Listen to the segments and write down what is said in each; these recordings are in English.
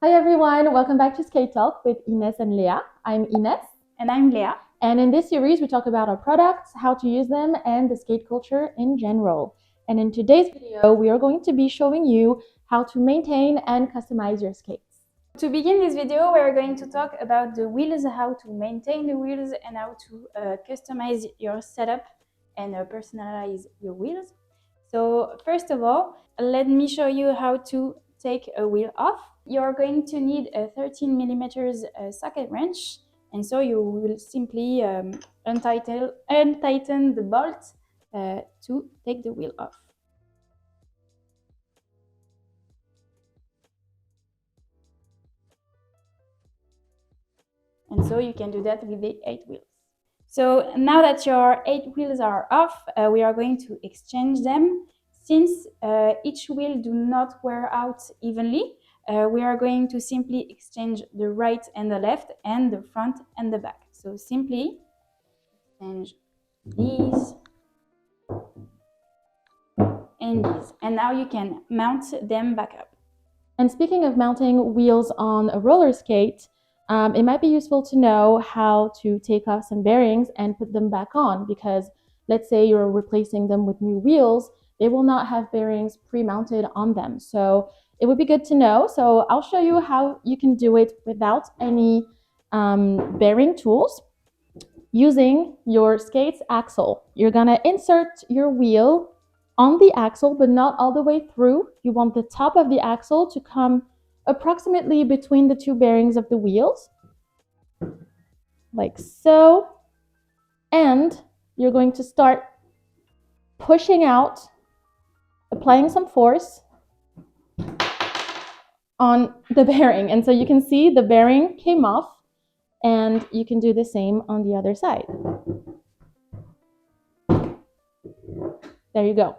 Hi everyone, welcome back to Skate Talk with Inès and Léa. I'm Inès. And I'm Léa. And in this series, we talk about our products, how to use them, and the skate culture in general. And in today's video, we are going to be showing you how to maintain and customize your skates. To begin this video, we're going to talk about the wheels, how to maintain the wheels, and how to customize your setup and personalize your wheels. So first of all, let me show you how to take a wheel off. You're going to need a 13 millimeters socket wrench, and so you will simply untighten the bolt to take the wheel off. And so you can do that with the 8 wheels. So now that your 8 wheels are off, we are going to exchange them. Since each wheel do not wear out evenly, we are going to simply exchange the right and the left and the front and the back. So simply exchange these and these. And now you can mount them back up. And speaking of mounting wheels on a roller skate, it might be useful to know how to take off some bearings and put them back on, because let's say you're replacing them with new wheels, they will not have bearings pre-mounted on them. So it would be good to know. So I'll show you how you can do it without any bearing tools using your skate's axle. You're gonna insert your wheel on the axle, but not all the way through. You want the top of the axle to come approximately between the two bearings of the wheels, like so. And you're going to start pushing out, applying some force on the bearing. And so you can see the bearing came off, and you can do the same on the other side. There you go.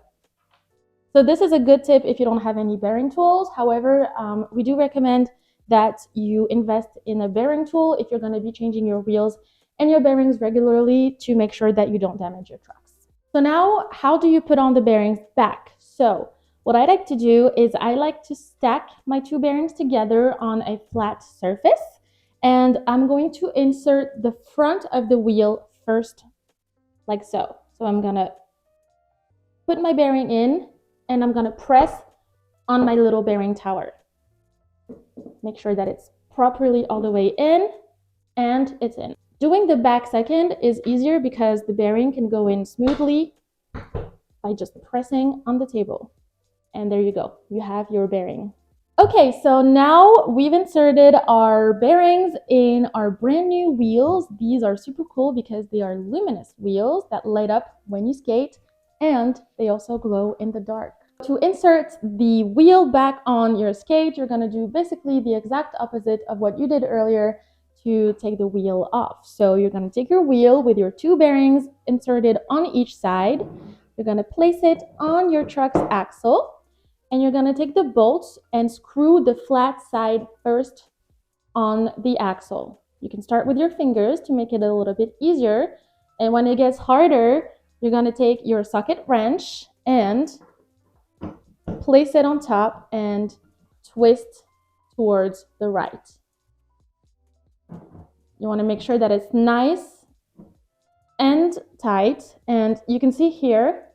So this is a good tip if you don't have any bearing tools. However, we do recommend that you invest in a bearing tool if you're going to be changing your wheels and your bearings regularly to make sure that you don't damage your trucks. So now, how do you put on the bearings back? So what I like to do is I like to stack my two bearings together on a flat surface, and I'm going to insert the front of the wheel first, like so. So I'm going to put my bearing in, and I'm gonna press on my little bearing tower. Make sure that it's properly all the way in, and it's in. Doing the back second is easier because the bearing can go in smoothly by just pressing on the table. And there you go, you have your bearing. Okay, so now we've inserted our bearings in our brand new wheels. These are super cool because they are luminous wheels that light up when you skate, and they also glow in the dark. To insert the wheel back on your skate, you're going to do basically the exact opposite of what you did earlier to take the wheel off. So you're going to take your wheel with your two bearings inserted on each side. You're going to place it on your truck's axle, and you're going to take the bolts and screw the flat side first on the axle. You can start with your fingers to make it a little bit easier. And when it gets harder, you're going to take your socket wrench and place it on top and twist towards the right. You want to make sure that it's nice and tight. And you can see here,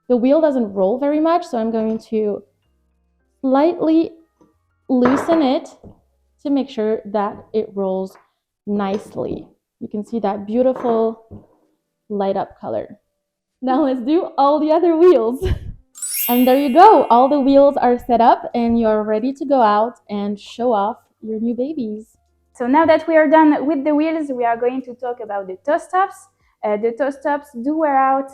the wheel doesn't roll very much, so I'm going to slightly loosen it to make sure that it rolls nicely. You can see that beautiful light up color. Now let's do all the other wheels. And there you go, all the wheels are set up and you're ready to go out and show off your new babies. So now that we are done with the wheels, we are going to talk about the toe stops. The toe stops do wear out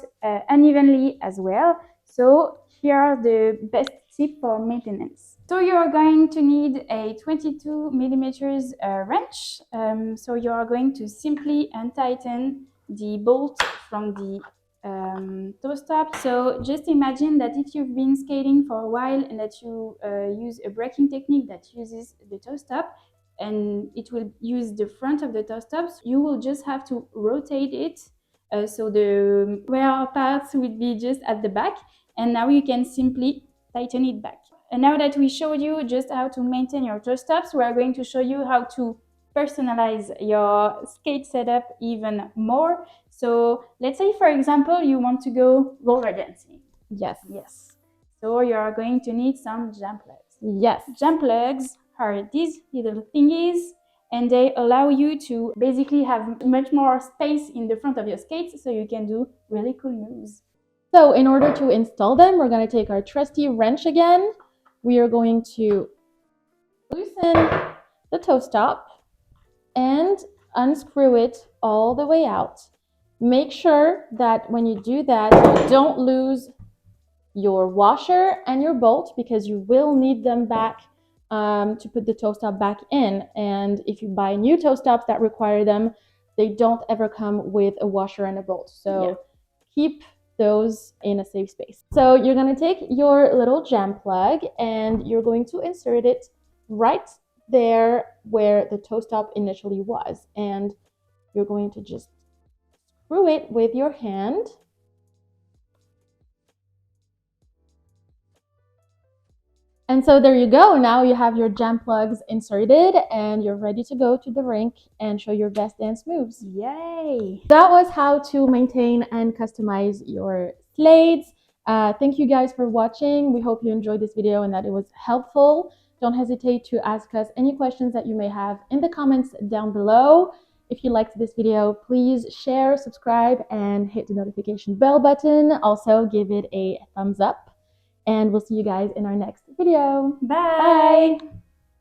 unevenly as well. So here are the best tips for maintenance. So you're going to need a 22 millimeters wrench. So you are going to simply untighten the bolt from the toe stop. So just imagine that if you've been skating for a while and that you use a braking technique that uses the toe stop, and it will use the front of the toe stops, you will just have to rotate it so the wear parts will be just at the back, and now you can simply tighten it back. And now that we showed you just how to maintain your toe stops, we are going to show you how to personalize your skate setup even more. So let's say, for example, you want to go roller dancing. Yes. Yes. So you are going to need some jump lugs. Yes. Jump lugs are these little thingies, and they allow you to basically have much more space in the front of your skates so you can do really cool moves. So in order to install them, we're going to take our trusty wrench again. We are going to loosen the toe stop and unscrew it all the way out. Make sure that when you do that, you don't lose your washer and your bolt, because you will need them back to put the toe stop back in. And if you buy new toe stops that require them, they don't ever come with a washer and a bolt. So keep those in a safe space. So you're going to take your little jam plug and you're going to insert it right there where the toe stop initially was. And you're going to just screw it with your hand. And so there you go. Now you have your jam plugs inserted and you're ready to go to the rink and show your best dance moves. Yay! That was how to maintain and customize your Slades. Thank you guys for watching. We hope you enjoyed this video and that it was helpful. Don't hesitate to ask us any questions that you may have in the comments down below. If you liked this video, please share, subscribe, and hit the notification bell button. Also, give it a thumbs up. And we'll see you guys in our next video. Bye! Bye.